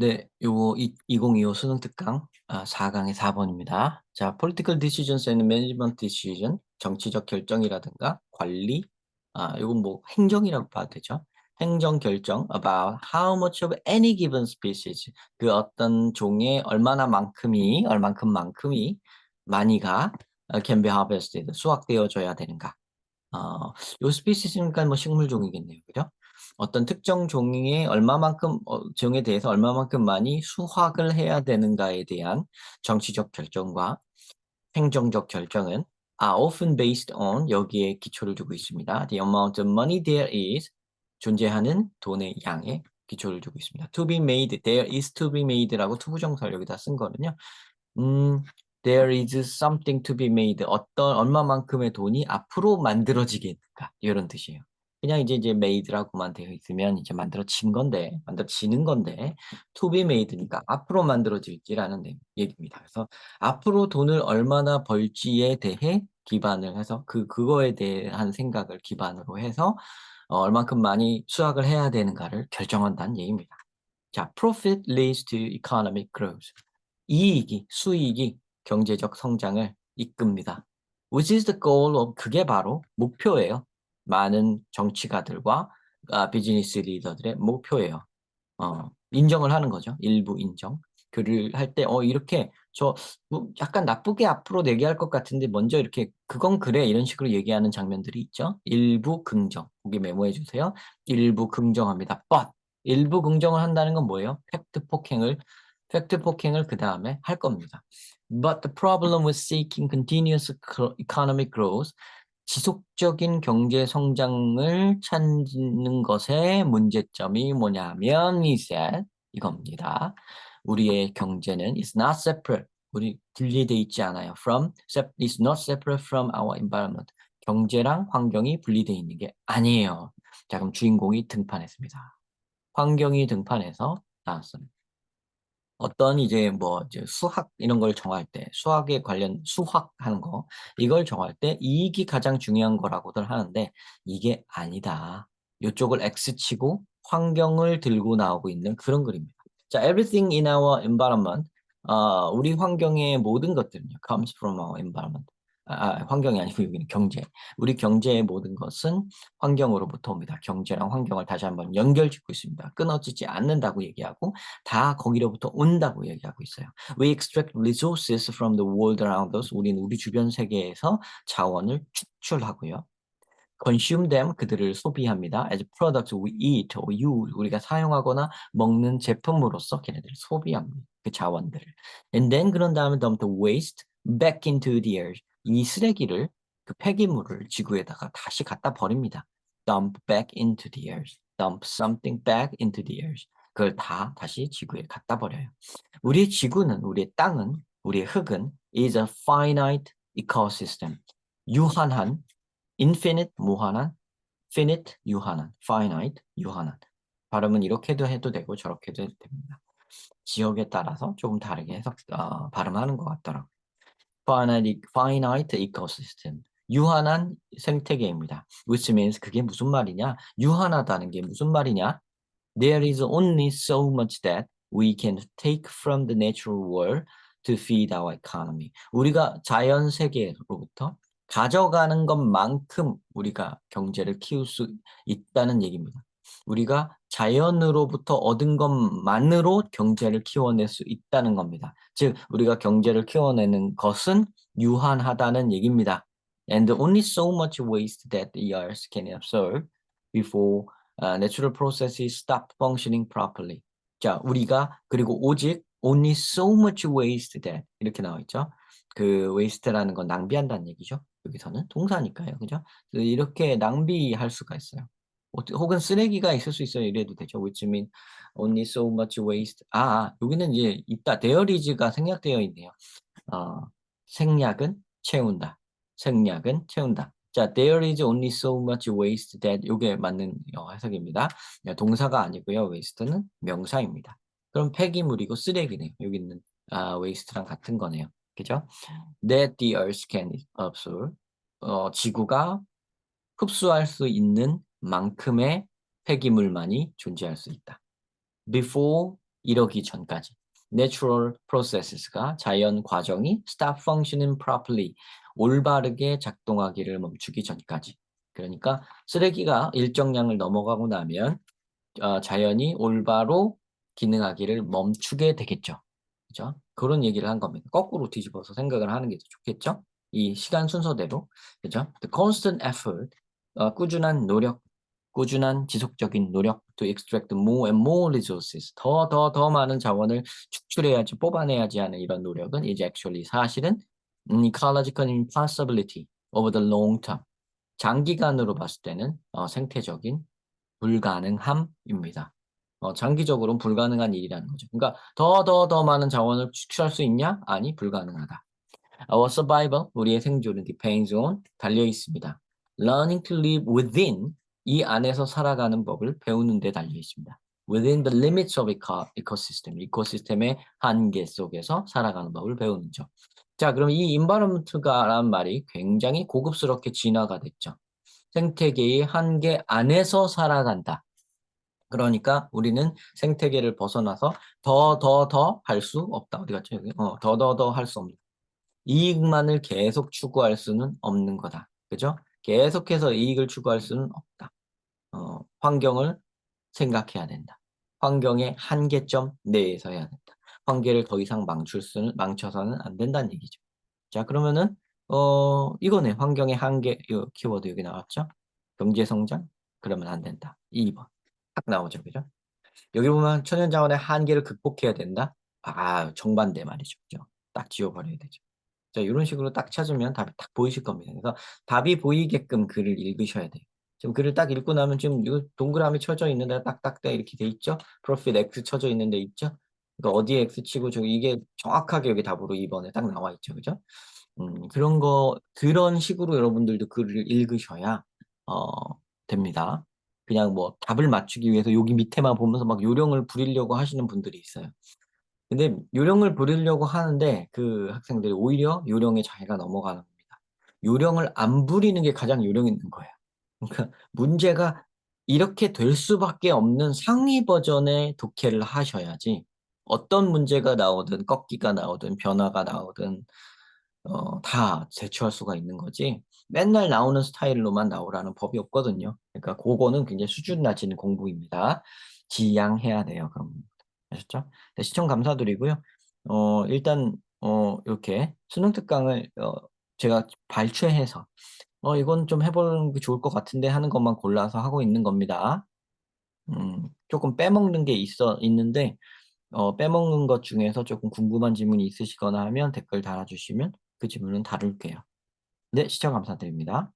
네, 요거 2025 수능 특강 4강의 4번입니다. 자, political decisions and management decision, 정치적 결정이라든가 관리, 요건 뭐 행정이라고 봐도 되죠. 행정 결정 about how much of any given species, 그 어떤 종의 얼만큼만큼이 많이가 can be harvested, 수확되어져야 되는가. 요 스피시스니까 뭐 식물종이겠네요. 그죠? 어떤 특정 종의 얼마만큼 종에 대해서 얼마만큼 많이 수확을 해야 되는가에 대한 정치적 결정과 행정적 결정은 are often based on 여기에 기초를 두고 있습니다. The amount of money there is 존재하는 돈의 양에 기초를 두고 있습니다. To be made, there is to be made라고 투부정사를 여기다 쓴 거는요. 음, there is something to be made. 어떤 얼마만큼의 돈이 앞으로 만들어지겠는가 이런 뜻이에요. 그냥 이제 made라고만 되어 있으면 이제 만들어진 건데, 만들어지는 건데, to be made니까 앞으로 만들어질지라는 얘기입니다. 그래서 앞으로 돈을 얼마나 벌지에 대해 기반을 해서 그거에 대한 생각을 기반으로 해서 얼만큼 많이 수확을 해야 되는가를 결정한다는 얘기입니다. 자, profit leads to economic growth. 수익이 경제적 성장을 이끕니다. Which is the goal of, 그게 바로 목표예요. 많은 정치가들과 비즈니스 리더들의 목표예요. 인정을 하는 거죠. 일부 인정. 글을 할 때, 이렇게 뭐 약간 나쁘게 앞으로 얘기할 것 같은데 먼저 이렇게 그건 그래 이런 식으로 얘기하는 장면들이 있죠. 일부 긍정. 거기 메모해 주세요. 일부 긍정합니다. But 일부 긍정을 한다는 건 뭐예요? 팩트 폭행을 그 다음에 할 겁니다. But the problem with seeking continuous economic growth, 지속적인 경제 성장을 찾는 것의 문제점이 뭐냐면, he said, 이겁니다. 우리의 경제는 is not separate, 우리 분리돼 있지 않아요. is not separate from our environment. 경제랑 환경이 분리돼 있는 게 아니에요. 자, 그럼 주인공이 등판했습니다. 환경이 등판해서 나왔습니다. 어떤 이제 수학 이런 걸 정할 때 수학에 관련 수학하는 거 이걸 정할 때 이익이 가장 중요한 거라고들 하는데 이게 아니다. 요쪽을 X치고 환경을 들고 나오고 있는 그런 그림입니다. 자, everything in our environment, 우리 환경의 모든 것들은요, comes from our environment. 환경이 아니고 여기는 경제. 우리 경제의 모든 것은 환경으로부터 옵니다. 경제랑 환경을 다시 한번 연결짓고 있습니다. 끊어지지 않는다고 얘기하고 다 거기로부터 온다고 얘기하고 있어요. We extract resources from the world around us. 우리는 우리 주변 세계에서 자원을 축출하고요. consume them, 그들을 소비합니다. as products we eat or use, 우리가 사용하거나 먹는 제품으로서 걔네들을 소비합니다. 그 자원들을. And then 그런 다음에 dump the waste back into the earth. 이 쓰레기를, 그 폐기물을 지구에다가 다시 갖다 버립니다. dump back into the earth. dump something back into the earth. 그걸 다 다시 지구에 갖다 버려요. 우리의 지구는, 우리의 땅은, 우리의 흙은 is a finite ecosystem. 유한한, infinite 무한한, finite 유한한, finite 유한한. 발음은 이렇게도 해도 되고 저렇게도 해도 됩니다. 지역에 따라서 조금 다르게 발음하는 것 같더라고요. finite ecosystem. 유한한 생태계입니다. Which means 그게 무슨 말이냐? 유한하다는 게 무슨 말이냐? There is only so much that we can take from the natural world to feed our economy. 우리가 자연 세계로부터 가져가는 것만큼 우리가 경제를 키울 수 있다는 얘기입니다. 우리가 자연으로부터 얻은 것만으로 경제를 키워낼 수 있다는 겁니다. 즉, 우리가 경제를 키워내는 것은 유한하다는 얘기입니다. And only so much waste that the earth can absorb before natural processes stop functioning properly. 자, 우리가 그리고 오직 only so much waste that 이렇게 나와 있죠. 그 waste라는 건 낭비한다는 얘기죠. 여기서는 동사니까요. 그죠? 이렇게 낭비할 수가 있어요. 혹은 쓰레기가 있을 수 있어요. 이래도 되죠. Which mean only so much waste. 여기는 이제 있다. There is가 생략되어 있네요. 어, 생략은 채운다. 생략은 채운다. 자, there is only so much waste that 요게 맞는 해석입니다. 동사가 아니고요. waste는 명사입니다. 그럼 폐기물이고 쓰레기네요. 여기 있는 waste랑 같은 거네요. 그죠? That the earth can absorb. 지구가 흡수할 수 있는 만큼의 폐기물만이 존재할 수 있다. Before 이러기 전까지. Natural processes가 자연 과정이 stop functioning properly 올바르게 작동하기를 멈추기 전까지. 그러니까 쓰레기가 일정량을 넘어가고 나면 자연이 올바로 기능하기를 멈추게 되겠죠. 그죠? 그런 얘기를 한 겁니다. 거꾸로 뒤집어서 생각을 하는 게 더 좋겠죠? 이 시간 순서대로. 그죠? The constant effort, 꾸준한 노력, 꾸준한 지속적인 노력 to extract more and more resources. 더 많은 자원을 축출해야지, 뽑아내야지 하는 이런 노력은 is actually 사실은 ecological impossibility over the long term. 장기간으로 봤을 때는 생태적인 불가능함입니다. 장기적으로는 불가능한 일이라는 거죠. 그러니까 더 많은 자원을 축출할 수 있냐? 아니, 불가능하다. Our survival, 우리의 생존은 depends on, 달려 있습니다. Learning to live within, 이 안에서 살아가는 법을 배우는 데 달려 있습니다. Within the limits of ecosystem, 이코시스템의 한계 속에서 살아가는 법을 배우는 점. 자, 그럼 이 environment가라는 말이 굉장히 고급스럽게 진화가 됐죠. 생태계의 한계 안에서 살아간다. 그러니까 우리는 생태계를 벗어나서 더 할 수 없다. 어디 갔죠? 여기? 더 할 수 없는. 이익만을 계속 추구할 수는 없는 거다. 그죠? 계속해서 이익을 추구할 수는 없다. 환경을 생각해야 된다. 환경의 한계점 내에서 해야 된다. 환경을 더 이상 망쳐서는 안 된다는 얘기죠. 자, 그러면은 이거네. 환경의 한계, 이 키워드 여기 나왔죠? 경제 성장? 그러면 안 된다. 2번. 딱 나오죠. 그죠? 여기 보면 천연자원의 한계를 극복해야 된다. 정반대 말이죠. 그죠? 딱 지워버려야 되죠. 자, 이런 식으로 딱 찾으면 답이 딱 보이실 겁니다. 그래서 답이 보이게끔 글을 읽으셔야 돼요. 지금 글을 딱 읽고 나면 지금 이 동그라미 쳐져 있는데 딱딱 이렇게 돼 있죠? 프로필 X 쳐져 있는 데 있죠? 그러니까 어디에 X 치고 저기 이게 정확하게 여기 답으로 2번에 딱 나와 있죠. 그죠? 그런 식으로 여러분들도 글을 읽으셔야, 어, 됩니다. 그냥 뭐 답을 맞추기 위해서 여기 밑에만 보면서 막 요령을 부리려고 하시는 분들이 있어요. 근데 요령을 부리려고 하는데 그 학생들이 오히려 요령에 자기가 넘어가는 겁니다. 요령을 안 부리는 게 가장 요령 있는 거예요. 그러니까 문제가 이렇게 될 수밖에 없는 상위 버전의 독해를 하셔야지 어떤 문제가 나오든 꺾기가 나오든 변화가 나오든 다 제출할 수가 있는 거지 맨날 나오는 스타일로만 나오라는 법이 없거든요. 그러니까 그거는 굉장히 수준 낮은 공부입니다. 지양해야 돼요. 그럼 아셨죠? 네, 시청 감사드리고요. 일단 이렇게 수능 특강을 제가 발췌해서 이건 좀 해보는 게 좋을 것 같은데 하는 것만 골라서 하고 있는 겁니다. 조금 빼먹는 게 있는데 빼먹는 것 중에서 조금 궁금한 질문이 있으시거나 하면 댓글 달아주시면 그 질문은 다룰게요. 네, 시청 감사드립니다.